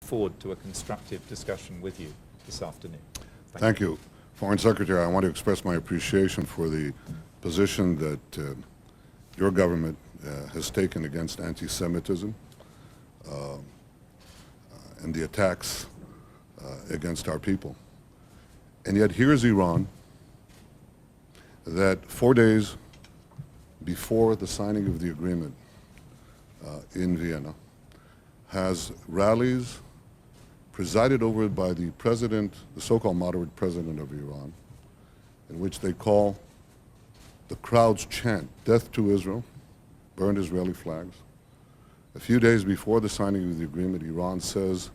forward to a constructive discussion with you this afternoon. Thank you. Foreign Secretary, I want to express my appreciation for the position that your government has taken against anti-Semitism and the attacks against our people. And yet here's Iran that 4 days before the signing of the agreement in Vienna has rallies presided over by the president, the so-called moderate president of Iran, in which they call the crowds chant, "Death to Israel," burned Israeli flags. A few days before the signing of the agreement, Iran says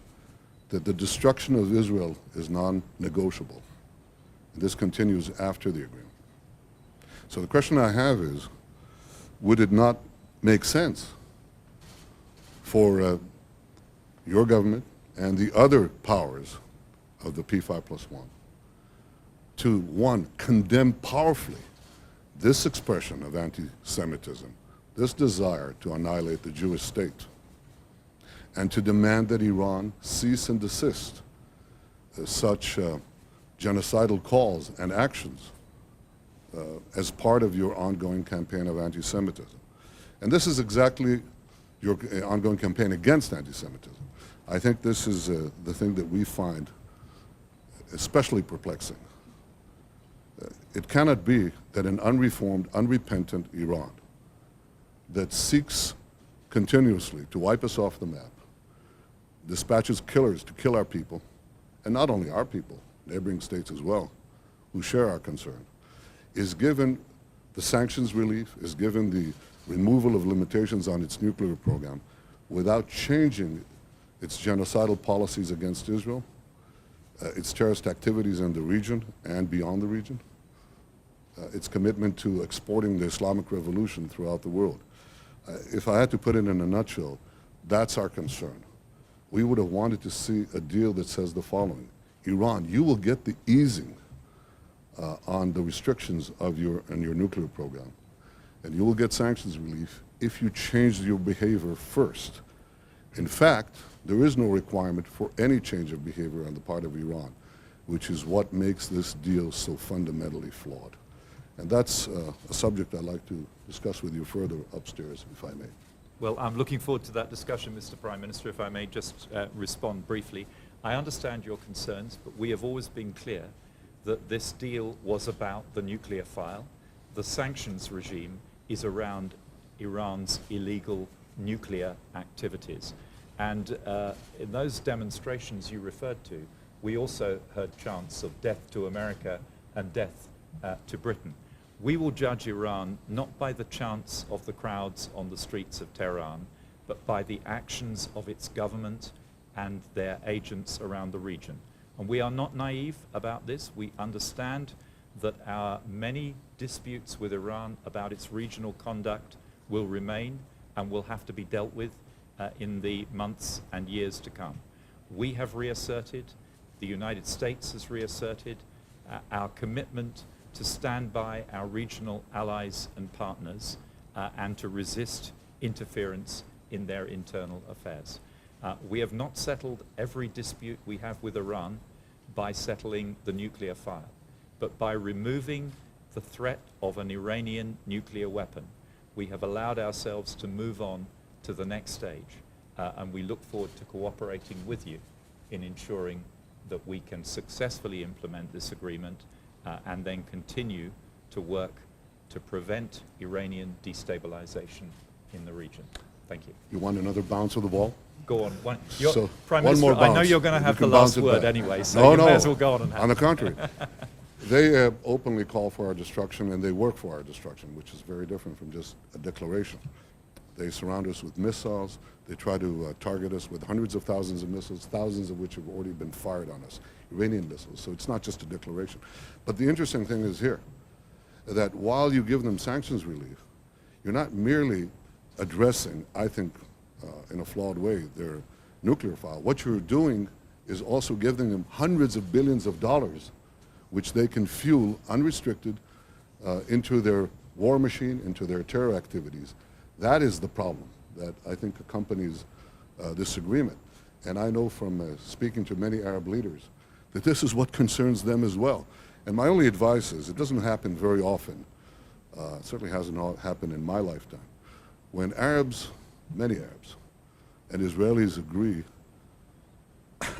that the destruction of Israel is non-negotiable. This continues after the agreement. So the question I have is, would it not make sense for your government and the other powers of the P5+1 to, one, condemn powerfully this expression of anti-Semitism, this desire to annihilate the Jewish state, and to demand that Iran cease and desist such genocidal calls and actions as part of your ongoing campaign of anti-Semitism. And this is exactly your ongoing campaign against anti-Semitism. I think this is the thing that we find especially perplexing. It cannot be that an unreformed, unrepentant Iran that seeks continuously to wipe us off the map, dispatches killers to kill our people, and not only our people, neighboring states as well, who share our concern, is given the sanctions relief, is given the removal of limitations on its nuclear program without changing its genocidal policies against Israel, its terrorist activities in the region and beyond the region, its commitment to exporting the Islamic revolution throughout the world. If I had to put it in a nutshell, that's our concern. We would have wanted to see a deal that says the following: Iran, you will get the easing on the restrictions of your nuclear program, and you will get sanctions relief if you change your behavior first. In fact, there is no requirement for any change of behavior on the part of Iran, which is what makes this deal so fundamentally flawed. And that's a subject I'd like to discuss with you further upstairs, if I may. Well, I'm looking forward to that discussion, Mr. Prime Minister. If I may just respond briefly. I understand your concerns, but we have always been clear that this deal was about the nuclear file. The sanctions regime is around Iran's illegal nuclear activities. And in those demonstrations you referred to, we also heard chants of death to America and death to Britain. We will judge Iran not by the chants of the crowds on the streets of Tehran, but by the actions of its government and their agents around the region. And we are not naive about this. We understand that our many disputes with Iran about its regional conduct will remain and will have to be dealt with in the months and years to come. We have reasserted, the United States has reasserted our commitment to stand by our regional allies and partners and to resist interference in their internal affairs. We have not settled every dispute we have with Iran by settling the nuclear file, but by removing the threat of an Iranian nuclear weapon, we have allowed ourselves to move on to the next stage, and we look forward to cooperating with you in ensuring that we can successfully implement this agreement and then continue to work to prevent Iranian destabilization in the region. Thank you. You want another bounce of the ball? Go on. Prime one Minister, more bounce. I know you're going to have the last word anyway, so you may as well go on and have it. On the contrary. They openly call for our destruction, and they work for our destruction, which is very different from just a declaration. They surround us with missiles. They try to target us with hundreds of thousands of missiles, thousands of which have already been fired on us, Iranian missiles. So it's not just a declaration. But the interesting thing is here, that while you give them sanctions relief, you're not merely addressing, I think, in a flawed way, their nuclear file. What you're doing is also giving them hundreds of billions of dollars, which they can fuel unrestricted into their war machine, into their terror activities. That is the problem that I think accompanies this agreement. and I know from speaking to many Arab leaders that this is what concerns them as well. And my only advice is, it doesn't happen very often, it certainly hasn't happened in my lifetime, when Arabs, many Arabs, and Israelis agree,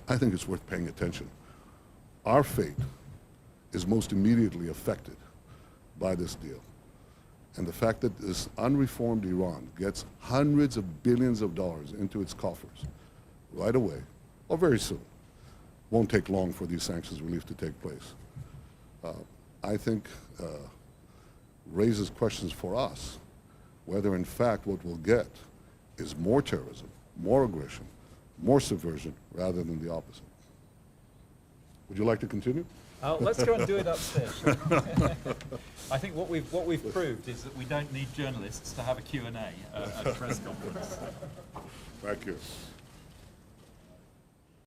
I think it's worth paying attention. Our fate is most immediately affected by this deal. And the fact that this unreformed Iran gets hundreds of billions of dollars into its coffers right away, or very soon, won't take long for these sanctions relief to take place, I think raises questions for us whether in fact what we'll get is more terrorism, more aggression, more subversion, rather than the opposite. Would you like to continue? Let's go and do it upstairs. I think what we've proved is that we don't need journalists to have a Q&A at a press conference. Thank you.